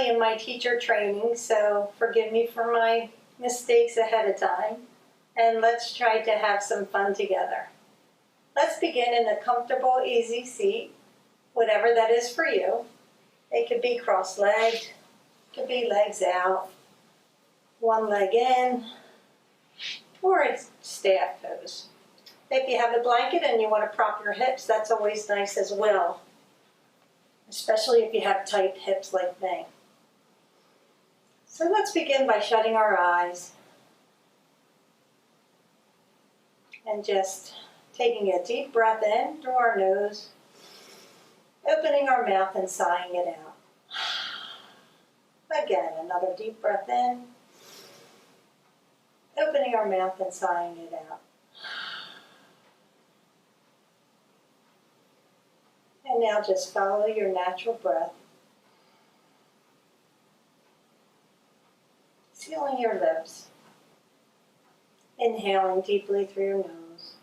early in my teacher training, so forgive me for my mistakes ahead of time. And let's try to have some fun together. Let's begin in a comfortable, easy seat, whatever that is for you. It could be cross-legged, it could be legs out, one leg in, or it's staff pose. If you have a blanket and you want to prop your hips, that's always nice as well, especially if you have tight hips like me. So let's begin by shutting our eyes and just taking a deep breath in through our nose, opening our mouth and sighing it out. Again, another deep breath in, opening our mouth and sighing it out. And now just follow your natural breath, sealing your lips, inhaling deeply through your nose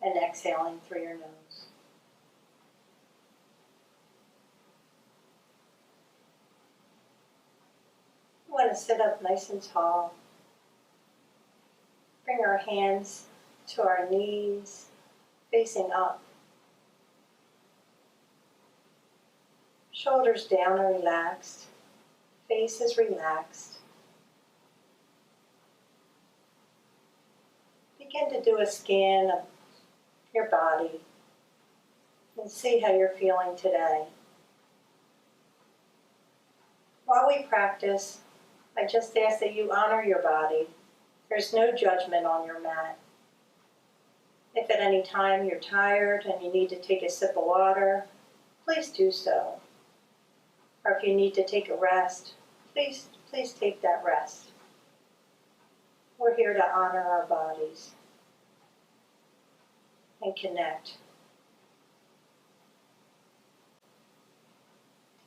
and exhaling through your nose. We want to sit up nice and tall. Bring our hands to our knees, facing up. Shoulders down and relaxed. Face is relaxed. Begin to do a scan of your body and see how you're feeling today. While we practice, I just ask that you honor your body. There's no judgment on your mat. If at any time you're tired and you need to take a sip of water, please do so. Or if you need to take a rest, please take that rest. We're here to honor our bodies and connect.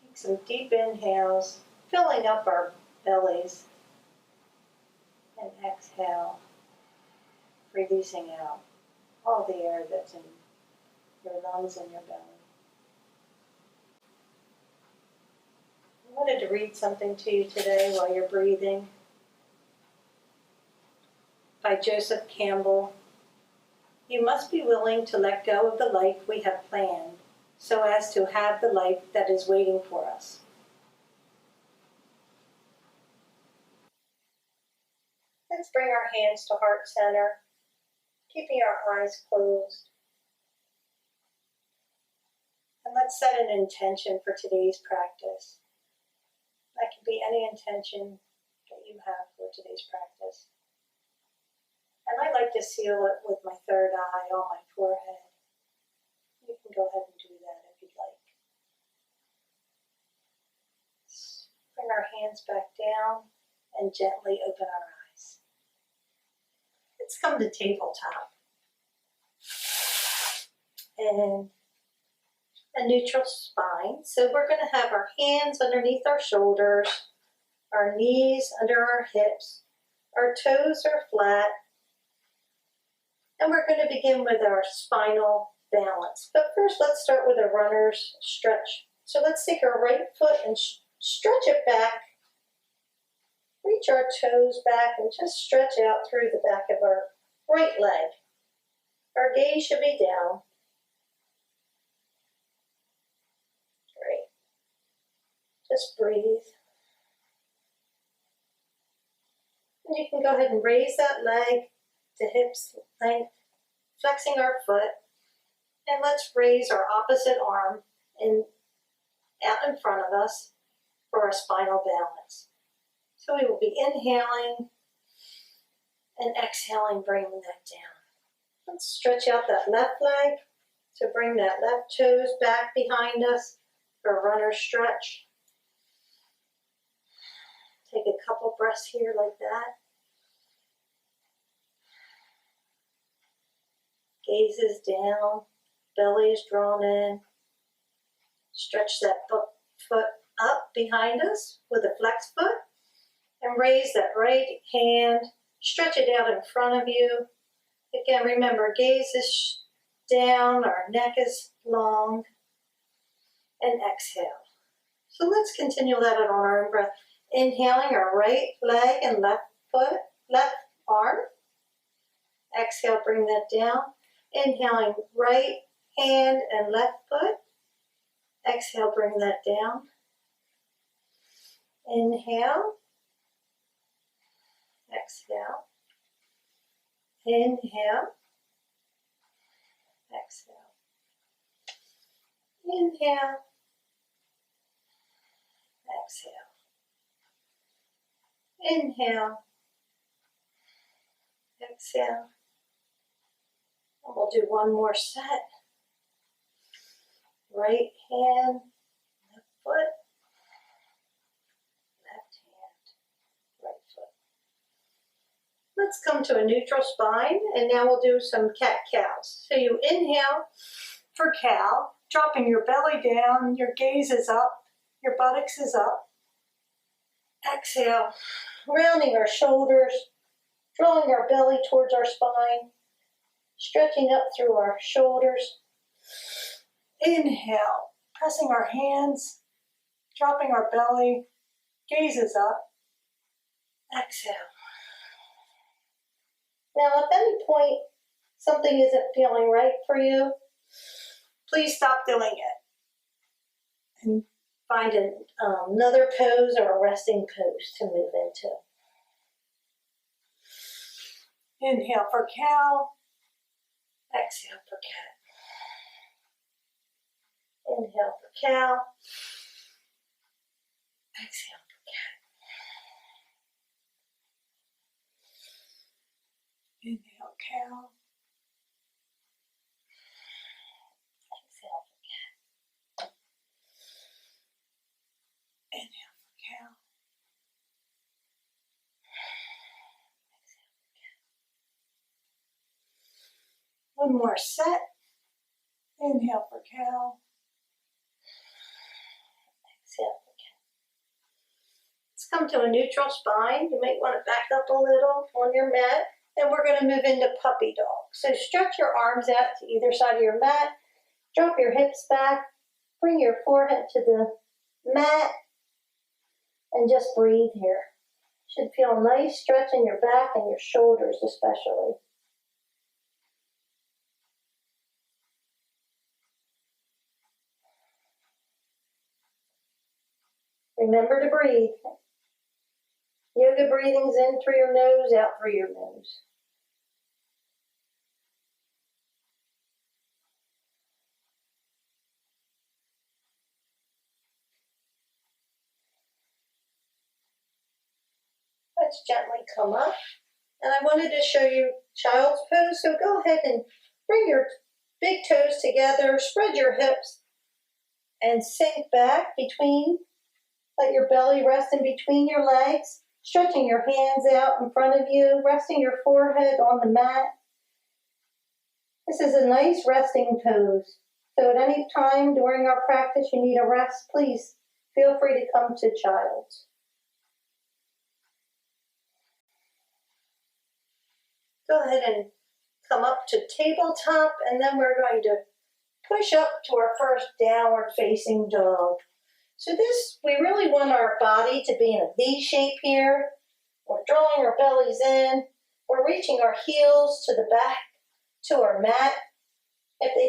Take some deep inhales, filling up our bellies, and exhale, releasing out all the air that's in your lungs and your belly. I wanted to read something to you today while you're breathing, by Joseph Campbell. You must be willing to let go of the life we have planned so as to have the life that is waiting for us. Let's bring our hands to heart center, keeping our eyes closed. And let's set an intention for today's practice. That can be any intention that you have for today's practice. And I like to seal it with my third eye on my forehead. You can go ahead and do that if you'd like. Let's bring our hands back down and gently open our eyes. Let's come to tabletop. And a neutral spine. So we're going to have our hands underneath our shoulders, our knees under our hips, our toes are flat, and we're going to begin with our spinal balance. But first, let's start with a runner's stretch. So let's take our right foot and stretch it back. Reach our toes back and just stretch out through the back of our right leg. Our gaze should be down. Great. Just breathe. And you can go ahead and raise that leg to hips length, flexing our foot. And let's raise our opposite arm out in front of us for our spinal balance. So we will be inhaling and exhaling, bringing that down. Let's stretch out that left leg to bring that left toes back behind us for a runner stretch. Take a couple breaths here like that. Gaze is down, belly is drawn in. Stretch that foot up behind us with a flex foot. And raise that right hand, stretch it out in front of you. Again, remember, gaze is down, our neck is long. And exhale. So let's continue that on our own breath. Inhaling our right leg and left foot, left arm. Exhale, bring that down. Inhaling right hand and left foot. Exhale, bring that down. Inhale. Exhale. Inhale. Exhale. Inhale. Exhale. Inhale. Exhale. And we'll do one more set. Right hand, left foot, left hand, right foot. Let's come to a neutral spine, and now we'll do some cat-cows. So you inhale for cow, dropping your belly down, your gaze is up, your buttocks is up. Exhale, rounding our shoulders, drawing our belly towards our spine, stretching up through our shoulders. Inhale, pressing our hands, dropping our belly, gaze is up. Exhale. Now, if at any point something isn't feeling right for you, please stop doing it and find another pose or a resting pose to move into. Inhale for cow, exhale for cat. Inhale for cow, exhale for cat. Inhale cow, exhale for cat. Inhale for cow, exhale for cat. One more set. Inhale for cow. Exhale for cat. Let's come to a neutral spine. You might want to back up a little on your mat. And we're going to move into puppy dog. So stretch your arms out to either side of your mat. Drop your hips back. Bring your forehead to the mat. And just breathe here. Should feel nice stretch in your back and your shoulders especially. Remember to breathe. Yoga breathing's in through your nose, out through your nose. Let's gently come up. And I wanted to show you child's pose, so go ahead and bring your big toes together, spread your hips, and sink back between. Let your belly rest in between your legs, stretching your hands out in front of you, resting your forehead on the mat. This is a nice resting pose. So at any time during our practice you need a rest, please feel free to come to child's. Go ahead and come up to tabletop, and then we're going to push up to our first downward facing dog. So this, we really want our body to be in a V shape here. We're drawing our bellies in. We're reaching our heels to the back, to our mat. If they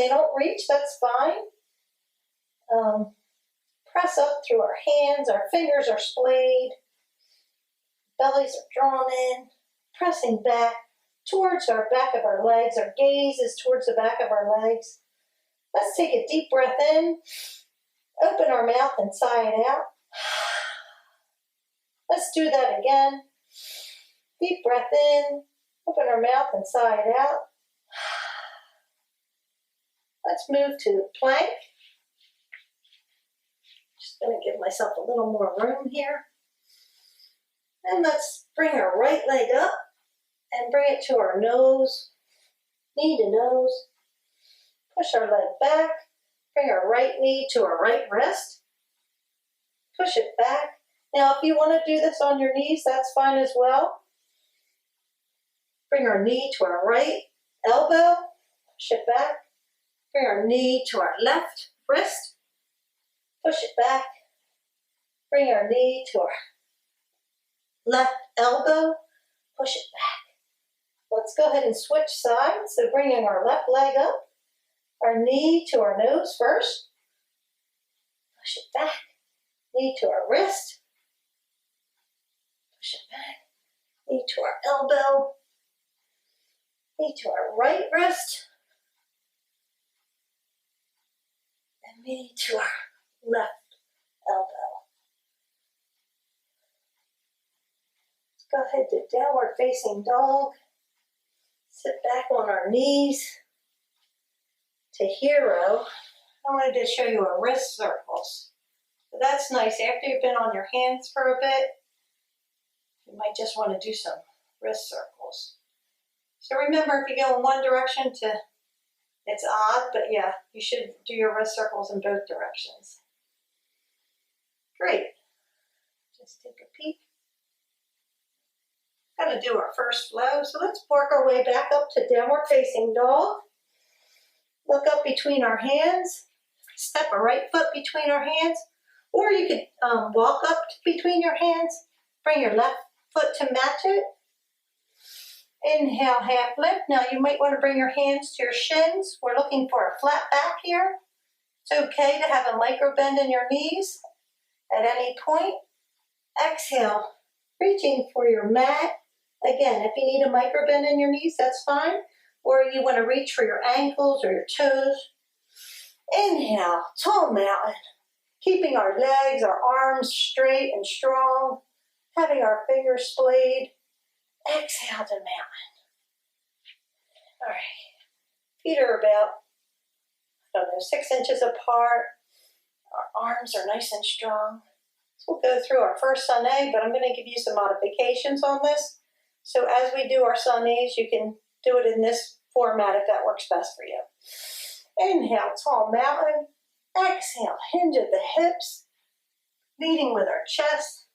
don't reach, that's fine. Press up through our hands. Our fingers are splayed. Bellies are drawn in. Pressing back towards our back of our legs. Our gaze is towards the back of our legs. Let's take a deep breath in. Open our mouth and sigh it out. Let's do that again. Deep breath in. Open our mouth and sigh it out. Let's move to plank. Just going to give myself a little more room here. And let's bring our right leg up and bring it to our nose, knee to nose. Push our leg back. Bring our right knee to our right wrist. Push it back. Now, if you want to do this on your knees, that's fine as well. Bring our knee to our right elbow. Push it back. Bring our knee to our left wrist. push it back, bring our knee to our left elbow, push it back. Let's go ahead and switch sides. So bringing our left leg up, our knee to our nose first, push it back, knee to our wrist, push it back, knee to our elbow, knee to our right wrist, and knee to our left elbow. Let's go ahead to downward facing dog. Sit back on our knees to hero. I wanted to show you our wrist circles. So that's nice. After you've been on your hands for a bit, you might just want to do some wrist circles. So remember, if you go in one direction, it's odd, but yeah, you should do your wrist circles in both directions. Great. Just take a peek. Got to do our first flow. So let's work our way back up to downward facing dog. Look up between our hands. Step a right foot between our hands. Or you could walk up between your hands. Bring your left foot to match it. Inhale, half lift. Now you might want to bring your hands to your shins. We're looking for a flat back here. It's okay to have a micro bend in your knees at any point. Exhale, reaching for your mat. Again, if you need a micro bend in your knees, that's fine. Or you want to reach for your ankles or your toes. Inhale, tall mountain. Keeping our legs, our arms straight and strong. Having our fingers splayed. Exhale to mountain. All right. Feet are about, 6 inches apart. Our arms are nice and strong. So we'll go through our first sonnet, but I'm going to give you some modifications on this. So as we do our sonnets, you can do it in this format if that works best for you. Inhale, tall mountain. Exhale, hinge at the hips, leading with our chest.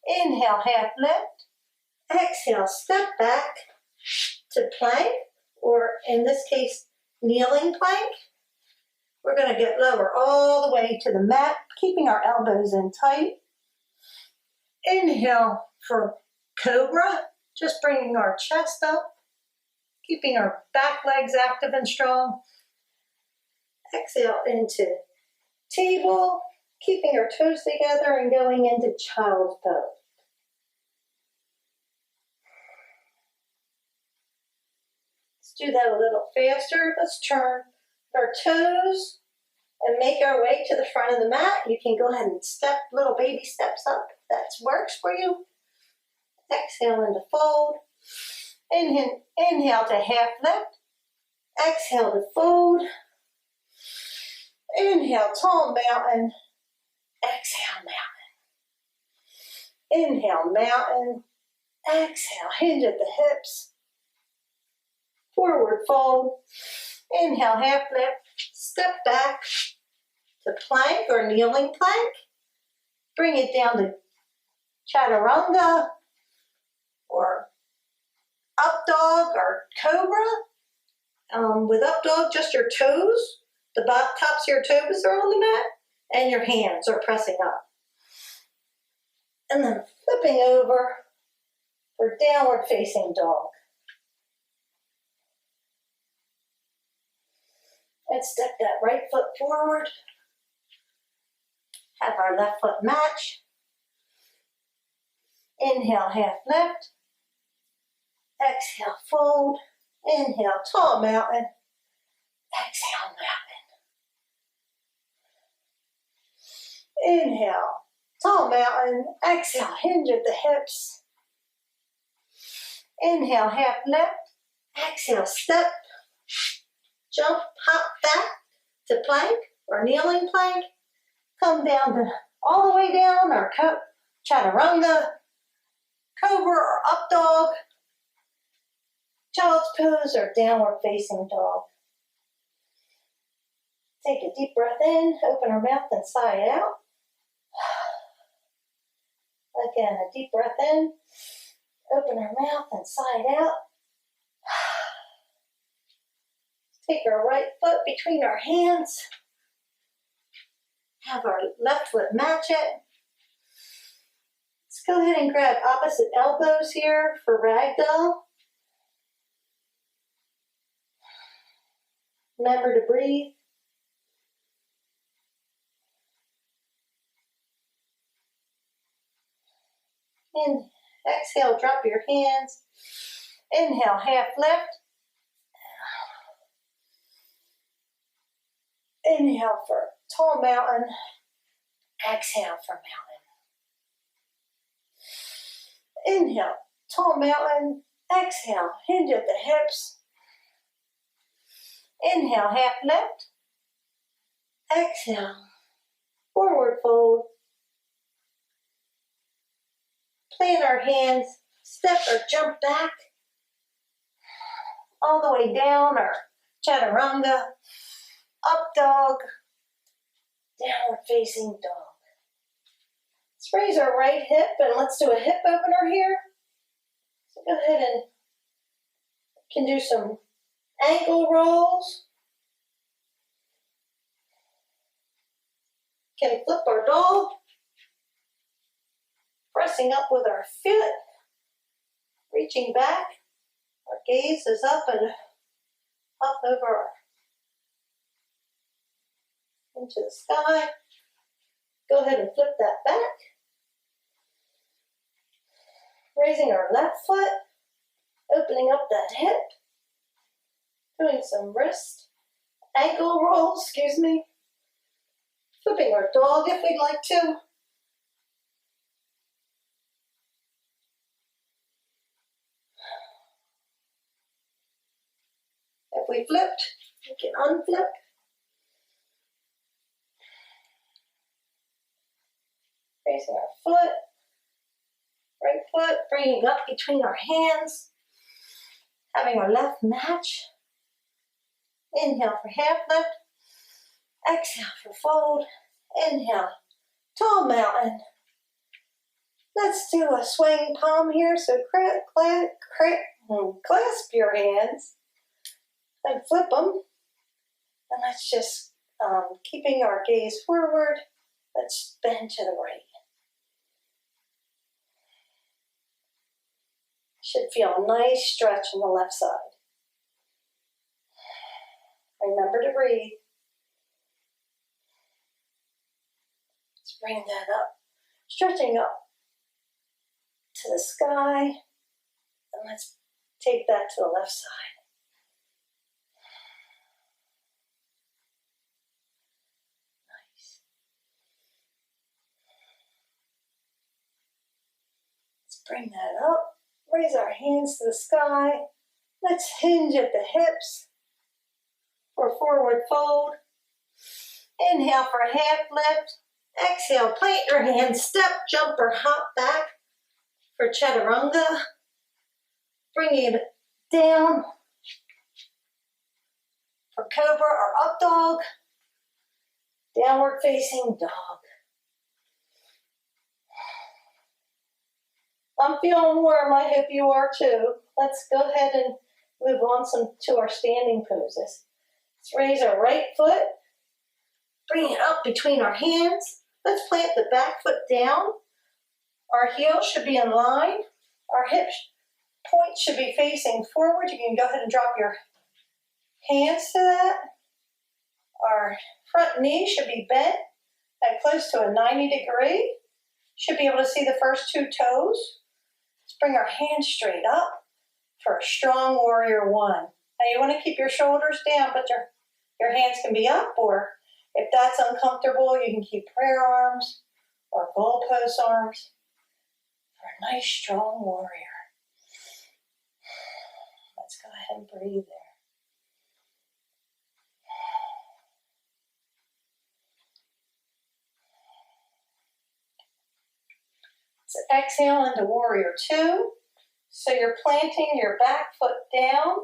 Inhale, half lift. Exhale, step back to plank, or in this case, kneeling plank. We're going to get lower all the way to the mat, keeping our elbows in tight. Inhale for cobra, just bringing our chest up, keeping our back legs active and strong. Exhale into table, keeping our toes together and going into child's pose. Let's do that a little faster. Let's turn our toes and make our way to the front of the mat. You can go ahead and step little baby steps up if that works for you. Exhale into fold. Inhale to half lift. Exhale to fold. Inhale, tall mountain. Exhale, mountain. Inhale, mountain. Exhale, hinge at the hips. Forward fold. Inhale, half lift. Step back to plank or kneeling plank. Bring it down to chaturanga or up dog or cobra. With up dog, just your toes. The tops of your toes are on the mat and your hands are pressing up. And then flipping over for downward facing dog. And step that right foot forward. Have our left foot match. Inhale, half lift. Exhale, fold. Inhale, tall mountain. Exhale, mountain. Inhale, tall mountain. Exhale, hinge at the hips. Inhale, half lift. Exhale, step. Jump, hop back to plank or kneeling plank. Come down to all the way down or chaturanga, cobra or up dog, child's pose or downward facing dog. Take a deep breath in, open our mouth and sigh it out. Again, a deep breath in, open our mouth and sigh it out. Take our right foot between our hands. Have our left foot match it. Let's go ahead and grab opposite elbows here for ragdoll. Remember to breathe. And exhale, drop your hands. Inhale, half lift. Inhale for tall mountain. Exhale for mountain. Inhale, tall mountain. Exhale, hinge at the hips. Inhale, half lift. Exhale, forward fold. Plant our hands, step or jump back. All the way down, or chaturanga. Up dog. Downward facing dog. Let's raise our right hip and let's do a hip opener here. So go ahead and can do some ankle rolls. Can flip our dog. Pressing up with our foot. Reaching back. Our gaze is up and up over our into the sky. Go ahead and flip that back. Raising our left foot, opening up that hip, doing some wrist, ankle rolls, flipping our dog if we'd like to. If we flipped, we can unflip. Raising our foot, right foot, bringing up between our hands, having our left match. Inhale for half lift, exhale for fold, inhale, tall mountain. Let's do a swaying palm here, so clasp your hands and flip them. And let's just, keeping our gaze forward, let's bend to the right. Should feel a nice stretch on the left side. Remember to breathe. Let's bring that up. Stretching up to the sky. And let's take that to the left side. Nice. Let's bring that up. Raise our hands to the sky. Let's hinge at the hips for forward fold. Inhale for half lift. Exhale, plant your hands, step, jump, or hop back for chaturanga. Bringing it down for cobra or up dog. Downward facing dog. I'm feeling warm, I hope you are too. Let's go ahead and move on to our standing poses. Let's raise our right foot, bring it up between our hands. Let's plant the back foot down. Our heel should be in line. Our hip point should be facing forward. You can go ahead and drop your hands to that. Our front knee should be bent at close to a 90 degree. Should be able to see the first two toes. Let's bring our hands straight up for a strong warrior one. Now you want to keep your shoulders down, but your hands can be up, or if that's uncomfortable, you can keep prayer arms or goalpost arms for a nice strong warrior. Let's go ahead and breathe there. Let's exhale into warrior two. So you're planting your back foot down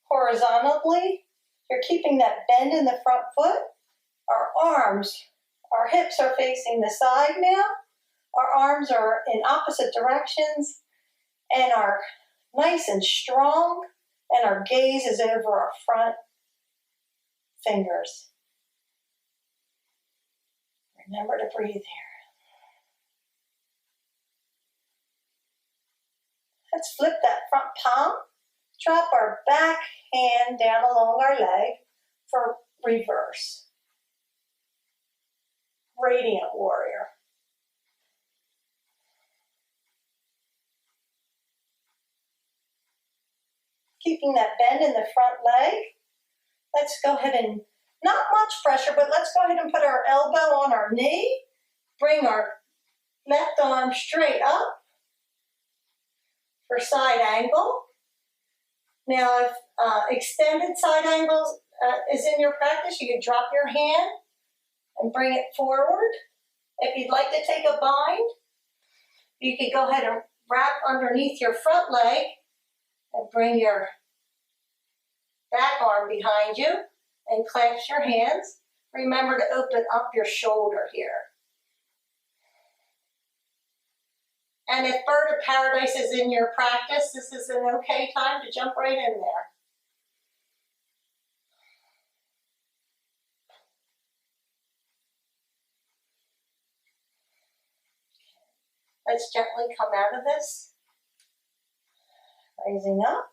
horizontally. You're keeping that bend in the front foot. Our hips are facing the side now. Our arms are in opposite directions and are nice and strong, and our gaze is over our front fingers. Remember to breathe here. Let's flip that front palm. Drop our back hand down along our leg for reverse. Radiant warrior. Keeping that bend in the front leg. Let's go ahead and, not much pressure, but let's go ahead and put our elbow on our knee. Bring our left arm straight up for side angle. Now, if extended side angles is in your practice, you can drop your hand and bring it forward. If you'd like to take a bind, you can go ahead and wrap underneath your front leg and bring your back arm behind you and clasp your hands. Remember to open up your shoulder here. And if Bird of Paradise is in your practice, this is an okay time to jump right in there. Let's gently come out of this. Raising up.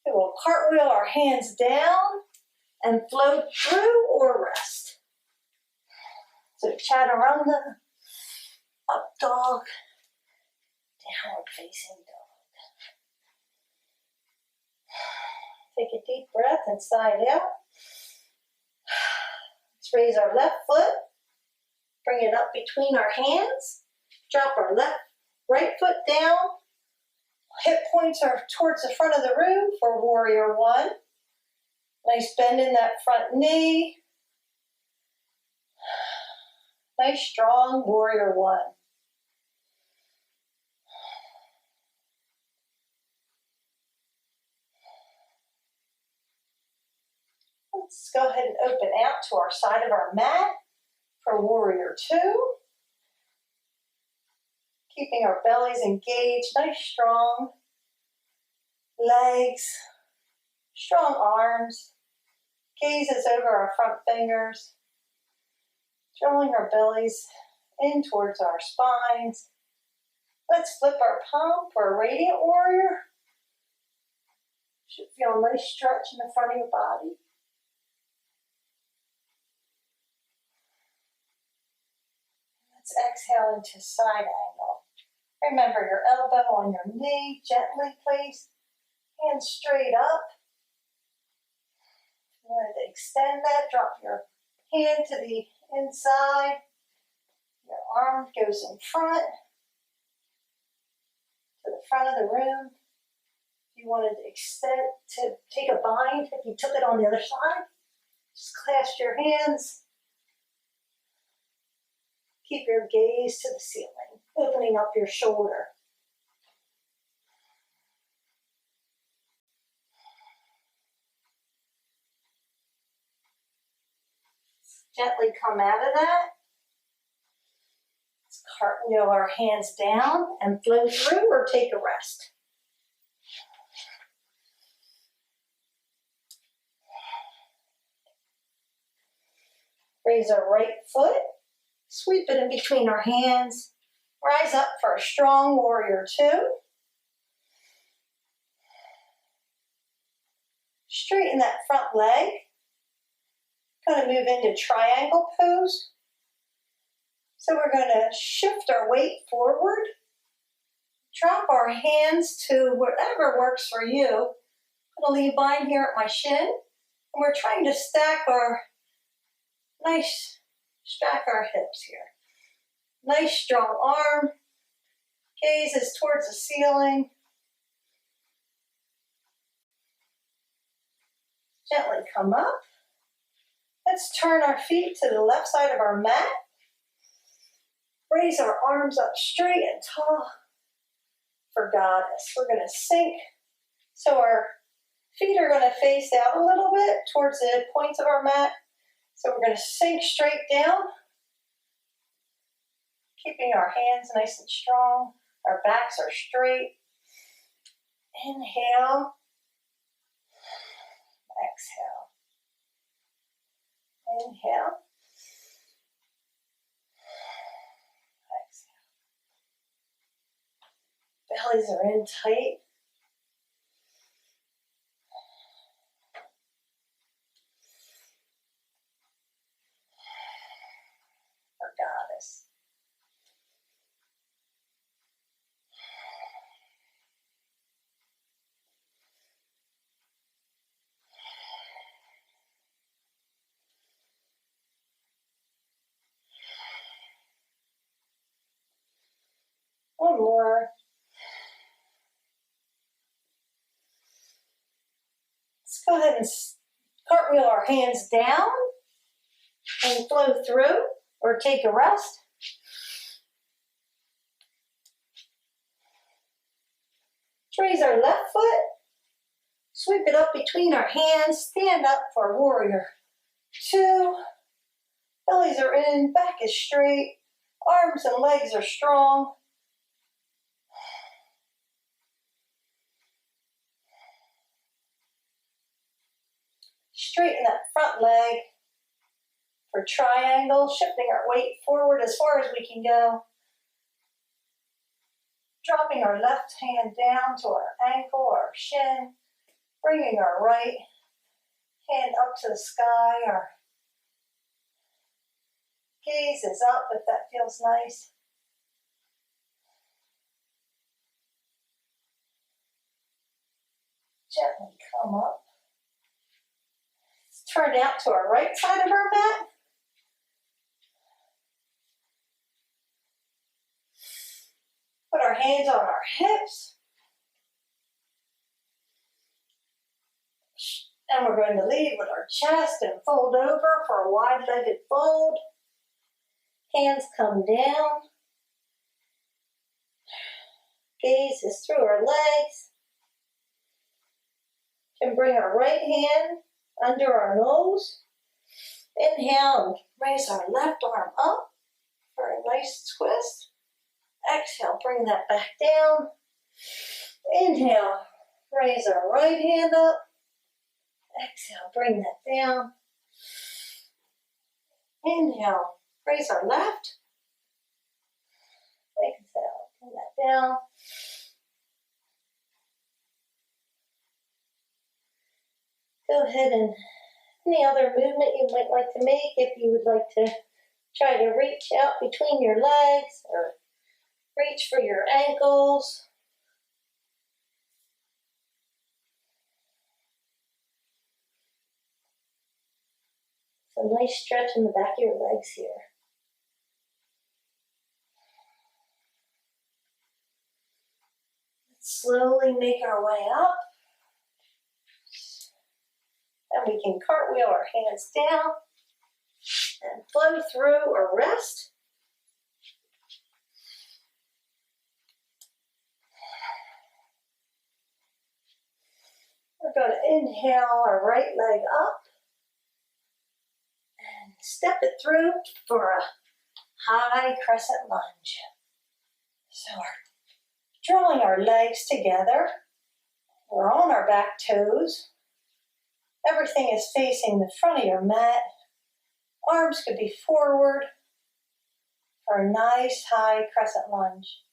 We will cartwheel our hands down and float through or rest. So chaturanga, up dog, downward facing dog. Take a deep breath inside out. Let's raise our left foot, bring it up between our hands, drop our right foot down. Hip points are towards the front of the room for warrior one. Nice bend in that front knee. Nice strong warrior one. Let's go ahead and open out to our side of our mat for warrior two. Keeping our bellies engaged, nice strong legs, strong arms, gazes over our front fingers, drawing our bellies in towards our spines. Let's flip our palm for a radiant warrior. Should feel a nice stretch in the front of your body. Let's exhale into side angle. Remember your elbow on your knee, gently please. Hands straight up. If you wanted to extend that, drop your hand to the inside. Your arm goes in front, to the front of the room. If you wanted to extend, to take a bind, if you took it on the other side, just clasp your hands. Keep your gaze to the ceiling, opening up your shoulder. Gently come out of that. Let's cartwheel our hands down and flow through or take a rest. Raise our right foot. Sweep it in between our hands. Rise up for a strong warrior two. Straighten that front leg. Going to move into triangle pose. So we're going to shift our weight forward. Drop our hands to whatever works for you. I'm going to leave mine here at my shin. And we're trying to stack our hips here. Nice strong arm. Gaze is towards the ceiling. Gently come up. Let's turn our feet to the left side of our mat. Raise our arms up straight and tall for goddess. We're going to sink. So our feet are going to face out a little bit towards the points of our mat. So we're going to sink straight down. Keeping our hands nice and strong. Our backs are straight. Inhale. Exhale. Inhale. Bellies are in tight. Our goddess. One more. Let's go ahead and cartwheel our hands down and flow through or take a rest. Raise our left foot, sweep it up between our hands, stand up for warrior two. Bellies are in, back is straight, arms and legs are strong. Straighten that front leg for triangle, shifting our weight forward as far as we can go. Dropping our left hand down to our ankle or our shin, bringing our right hand up to the sky. Our gaze is up if that feels nice. Gently come up. Let's turn out to our right side of our mat. Put our hands on our hips. And we're going to lead with our chest and fold over for a wide-legged fold. Hands come down. Gaze is through our legs. Can bring our right hand under our nose. Inhale and raise our left arm up for a nice twist. Exhale, bring that back down. Inhale, raise our right hand up. Exhale, bring that down. Inhale, raise our left. Exhale, bring that down. Go ahead and any other movement you might like to make, if you would like to try to reach out between your legs or reach for your ankles. It's a nice stretch in the back of your legs here. Let's slowly make our way up. And we can cartwheel our hands down and flow through or rest. We're going to inhale our right leg up and step it through for a high crescent lunge. So we're drawing our legs together. We're on our back toes. Everything is facing the front of your mat. Arms could be forward for a nice high crescent lunge.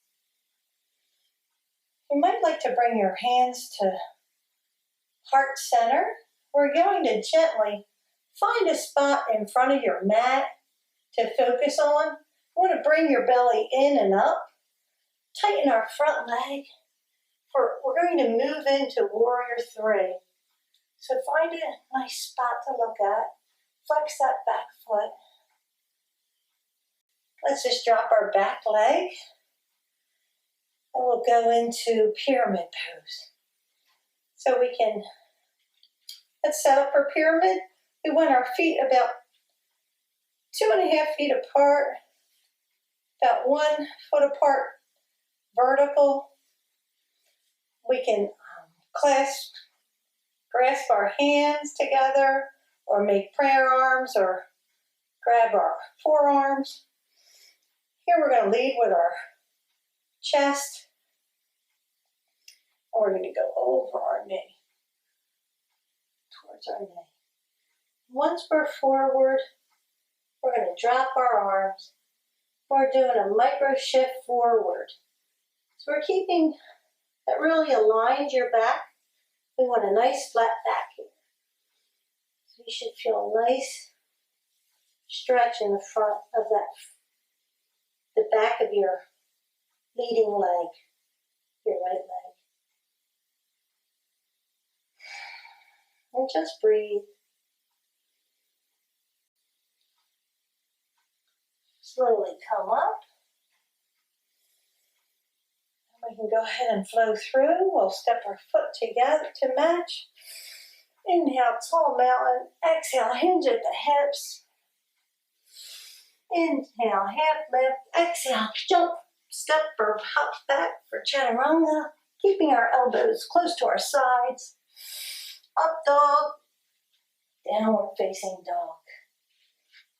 You might like to bring your hands to heart center. We're going to gently find a spot in front of your mat to focus on. You want to bring your belly in and up. Tighten our front leg. We're going to move into warrior three. So find a nice spot to look at. Flex that back foot. Let's just drop our back leg. And we'll go into pyramid pose. So we can, let's set up for pyramid. We want our feet about 2.5 feet apart, about 1 foot apart, vertical. We can grasp our hands together or make prayer arms or grab our forearms. Here we're going to lead with our chest. And we're going to go over our knee, towards our knee. Once we're forward, we're going to drop our arms. We're doing a micro shift forward. So we're keeping That really aligns your back. We want a nice flat back here. So you should feel a nice stretch in the front of the back of your leading leg, your right leg. And just breathe. Slowly come up. We can go ahead and flow through. We'll step our foot together to match. Inhale, tall mountain. Exhale, hinge at the hips. Inhale, half lift. Exhale, jump, step or hop back for chaturanga. Keeping our elbows close to our sides. Up dog, downward facing dog.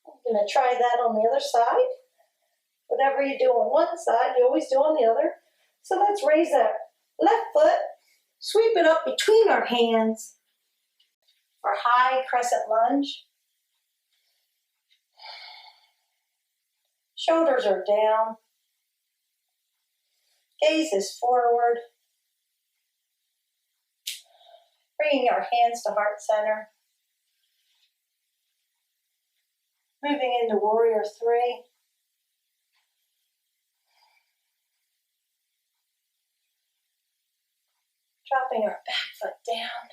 I'm going to try that on the other side. Whatever you do on one side, you always do on the other. So let's raise that left foot, sweep it up between our hands for high crescent lunge. Shoulders are down. Gaze is forward. Bringing our hands to heart center. Moving into warrior three. Dropping our back foot down.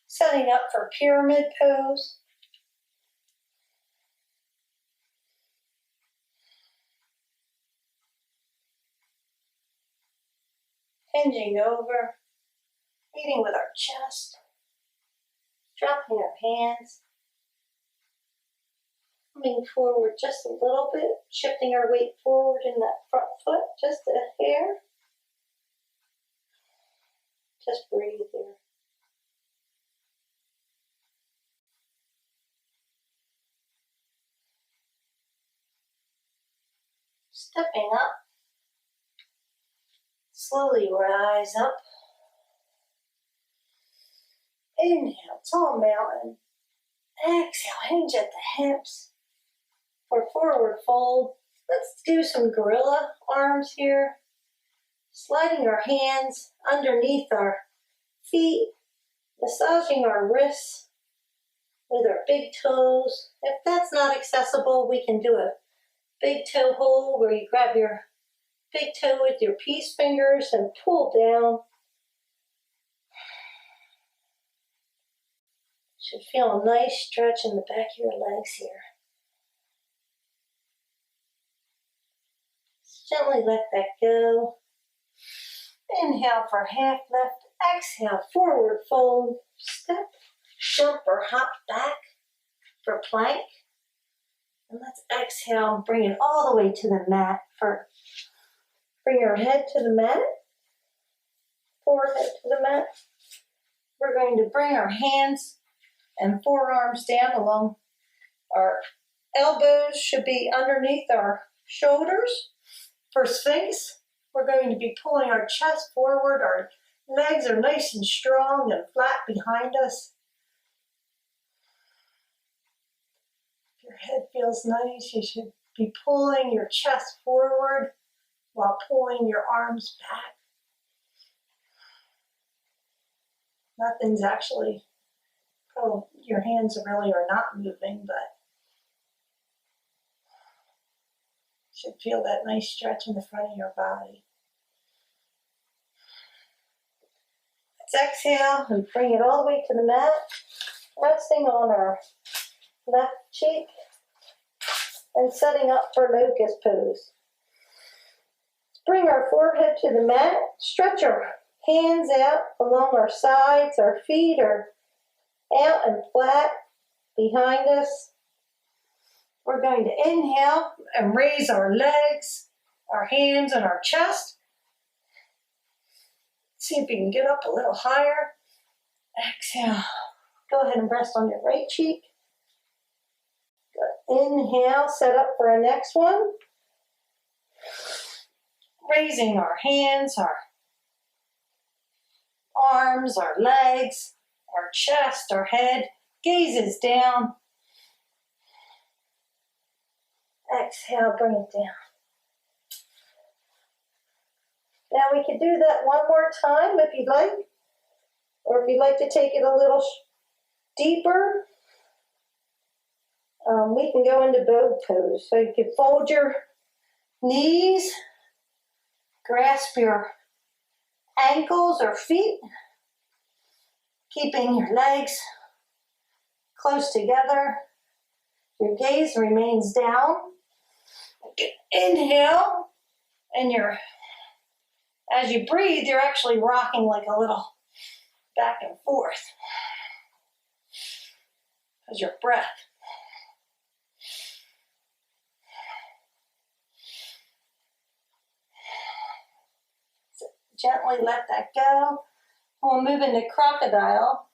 Setting up for pyramid pose. Hinging over. Meeting with our chest. Dropping our hands. Coming forward just a little bit. Shifting our weight forward in that front foot just a hair. Just breathe here. Stepping up. Slowly rise up. Inhale, tall mountain. Exhale, hinge at the hips. For forward fold, let's do some gorilla arms here. Sliding our hands underneath our feet, massaging our wrists with our big toes. If that's not accessible, we can do a big toe hold where you grab your big toe with your peace fingers and pull down. Should feel a nice stretch in the back of your legs here. Just gently let that go. Inhale for half lift. Exhale, forward fold. Step, jump or hop back for plank. And let's exhale and bring it all the way to the mat. Bring your head to the mat. Forehead to the mat. We're going to bring our hands and forearms down along our elbows, should be underneath our shoulders. For Sphinx, we're going to be pulling our chest forward. Our legs are nice and strong and flat behind us. If your head feels nice, you should be pulling your chest forward while pulling your arms back. Nothing's actually, your hands really are not moving, but you should feel that nice stretch in the front of your body. Let's exhale and bring it all the way to the mat, resting on our left cheek and setting up for locust pose. Bring our forehead to the mat, stretch our hands out along our sides, our feet are out and flat behind us. We're going to inhale and raise our legs, our hands and our chest. See if you can get up a little higher. Exhale. Go ahead and rest on your right cheek. Good. Inhale, set up for our next one. Raising our hands, our arms, our legs, our chest, our head, gazes down. Exhale, bring it down. Now we can do that one more time if you'd like, or if you'd like to take it a little deeper, we can go into bow pose. So you can fold your knees, grasp your ankles or feet, keeping your legs close together. Your gaze remains down. Inhale, and as you breathe, you're actually rocking like a little back and forth because your breath. So gently let that go. We'll move into crocodile.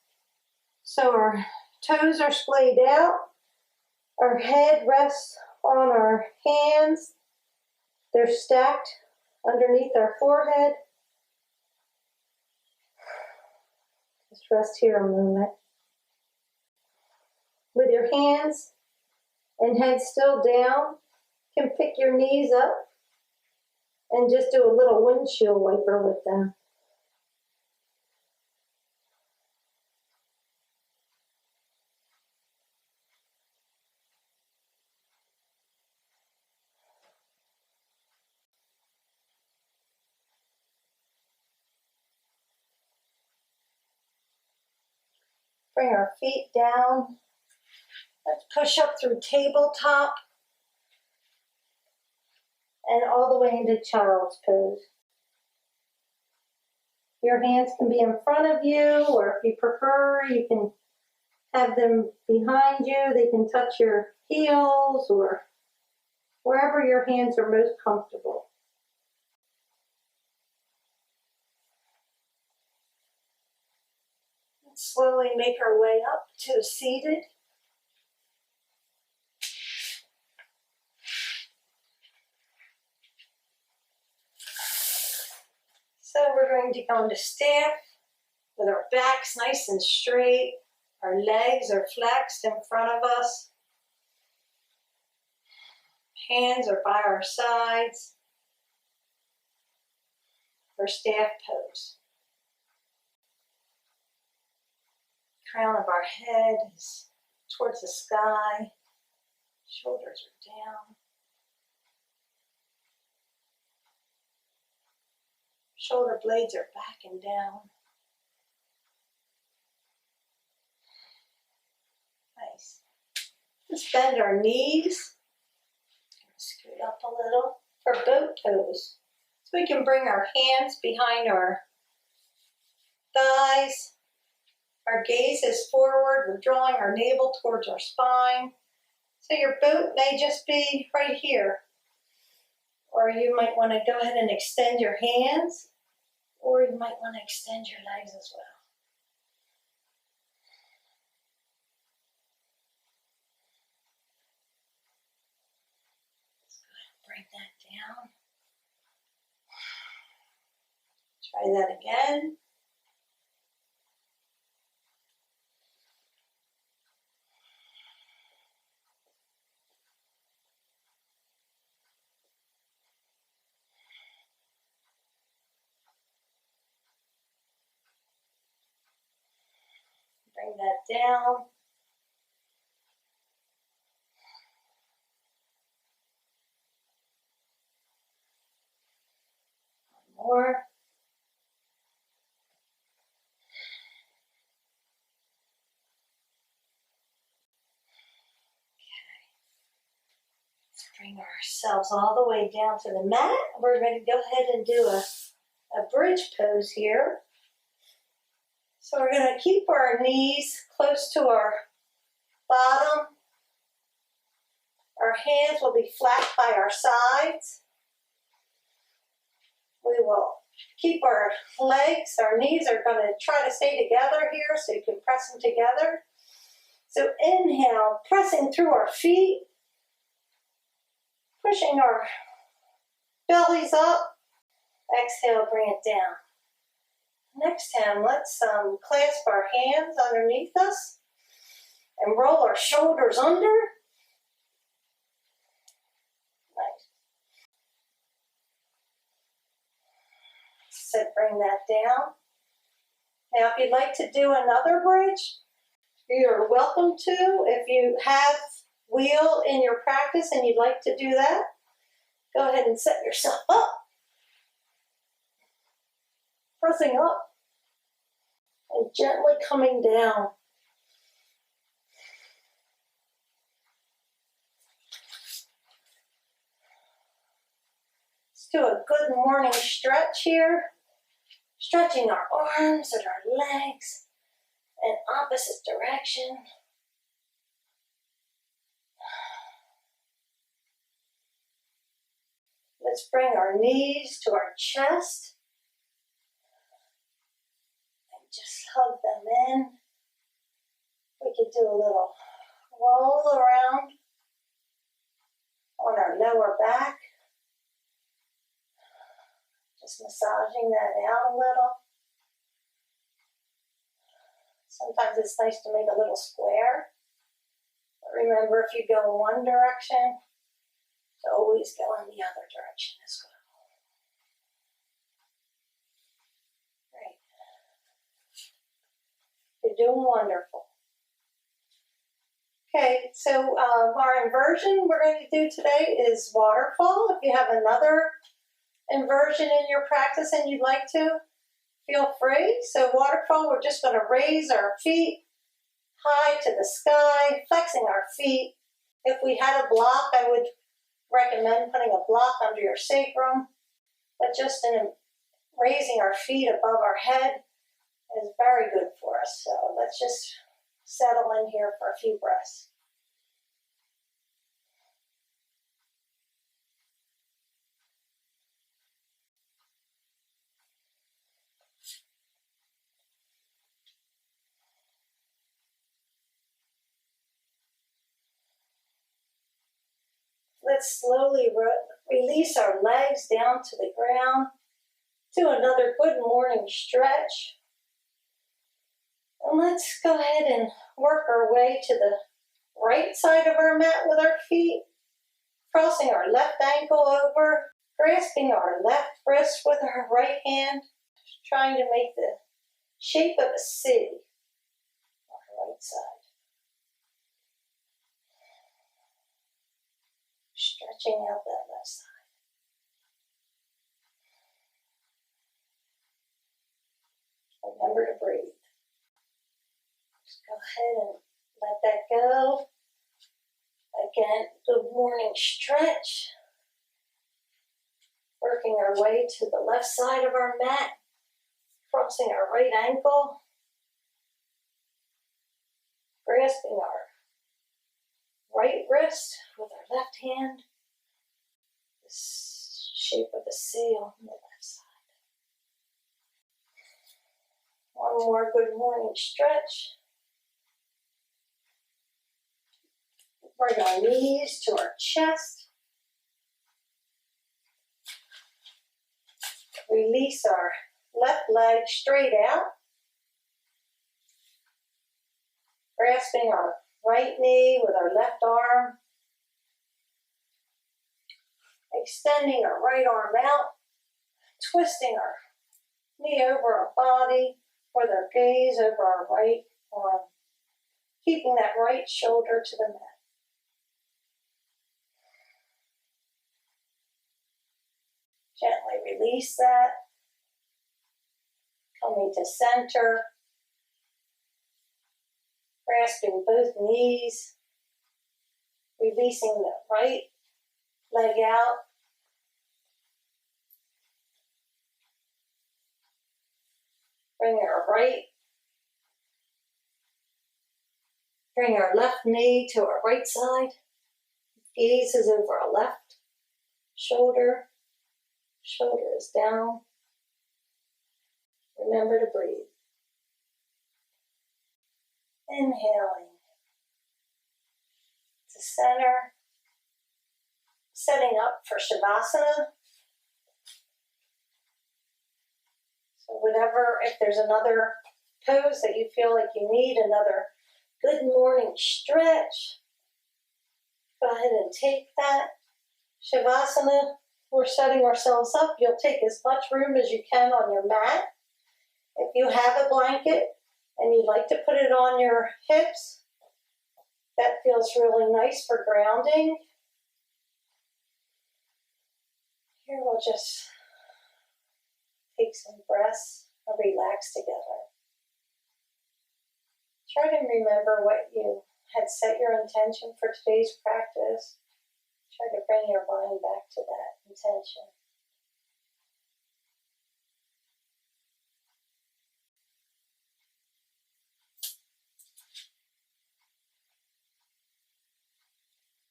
So our toes are splayed out. Our head rests on our hands. They're stacked underneath our forehead. Just rest here a moment. With your hands and head still down, you can pick your knees up and just do a little windshield wiper with them. Bring our feet down. Let's push up through tabletop and all the way into child's pose. Your hands can be in front of you, or if you prefer, you can have them behind you. They can touch your heels or wherever your hands are most comfortable. Slowly make our way up to seated. So we're going to go into staff with our backs nice and straight. Our legs are flexed in front of us. Hands are by our sides for staff pose. Crown of our head is towards the sky. Shoulders are down. Shoulder blades are back and down. Nice. Let's bend our knees. Scoot up a little for boat pose. So we can bring our hands behind our thighs. Our gaze is forward. We're drawing our navel towards our spine. So your boat may just be right here. Or you might want to go ahead and extend your hands. Or you might want to extend your legs as well. Let's go ahead and bring that down. Try that again. Bring that down. One more. Okay. Let's bring ourselves all the way down to the mat. We're going to go ahead and do a bridge pose here. So we're going to keep our knees close to our bottom. Our hands will be flat by our sides. We will keep our legs, our knees are going to try to stay together here so you can press them together. So inhale, pressing through our feet, pushing our bellies up. Exhale, bring it down. Next time, let's clasp our hands underneath us and roll our shoulders under. Nice. said bring that down. Now, if you'd like to do another bridge, you're welcome to. If you have wheel in your practice and you'd like to do that, go ahead and set yourself up. Pressing up and gently coming down. Let's do a good morning stretch here. Stretching our arms and our legs in opposite direction. Let's bring our knees to our chest and just hug them in. We could do a little roll around on our lower back. Just massaging that out a little. Sometimes it's nice to make a little square. But remember, if you go in one direction, to always go in the other direction as well. Great. You're doing wonderful. Okay, so our inversion we're going to do today is waterfall. If you have another inversion in your practice and you'd like to, feel free. So waterfall, we're just going to raise our feet high to the sky, flexing our feet. If we had a block, I would recommend putting a block under your sacrum, but just in raising our feet above our head is very good for us. So let's just settle in here for a few breaths. Let's slowly release our legs down to the ground. Do another good morning stretch. And let's go ahead and work our way to the right side of our mat with our feet, crossing our left ankle over, grasping our left wrist with our right hand, trying to make the shape of a C on our right side. Stretching out that left side. Remember to breathe. Just go ahead and let that go. Again, good morning stretch. Working our way to the left side of our mat, crossing our right ankle, grasping our right wrist with our left hand, the shape of a C on the left side. One more good morning stretch. Bring our knees to our chest. Release our left leg straight out. Grasping our right knee with our left arm. Extending our right arm out. Twisting our knee over our body with our gaze over our right arm. Keeping that right shoulder to the mat. Gently release that. Coming to center. Grasping both knees. Releasing the right leg out. Bring our left knee to our right side. Gaze is over our left shoulder. Shoulder is down. Remember to breathe. Inhaling to center. Setting up for Shavasana. So whatever, if there's another pose that you feel like you need, another good morning stretch, go ahead and take that. Shavasana we're setting ourselves up, you'll take as much room as you can on your mat. If you have a blanket and you'd like to put it on your hips, that feels really nice for grounding. Here we'll just take some breaths and relax together. Try to remember what you had set your intention for today's practice. Try to bring your mind back to that intention.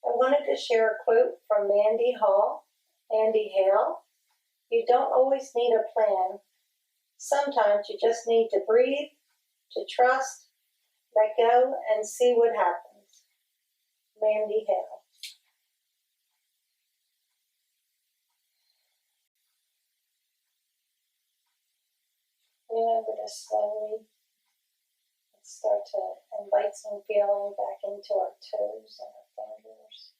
I wanted to share a quote from Mandy Hale. You don't always need a plan. Sometimes you just need to breathe, to trust, let go, and see what happens. Mandy Hale. Remember to slowly start to invite some feeling back into our toes and our fingers.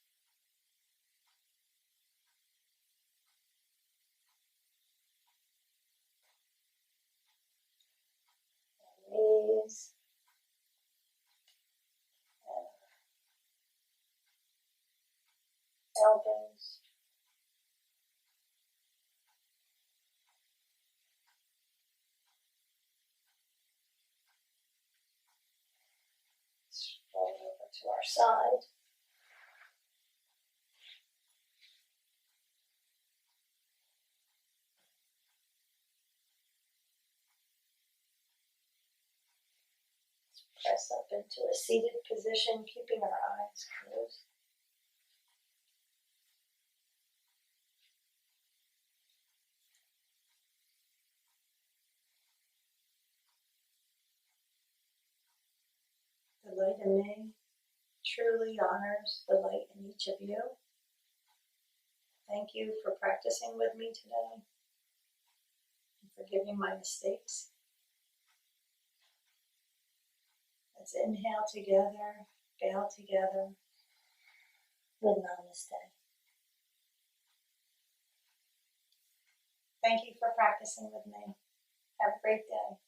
Our knees. And elbows. Roll over to our side. Press up into a seated position, keeping our eyes closed. The light in me truly honors the light in each of you. Thank you for practicing with me today and forgiving my mistakes. Let's inhale together, bow together with namaste. Thank you for practicing with me. Have a great day.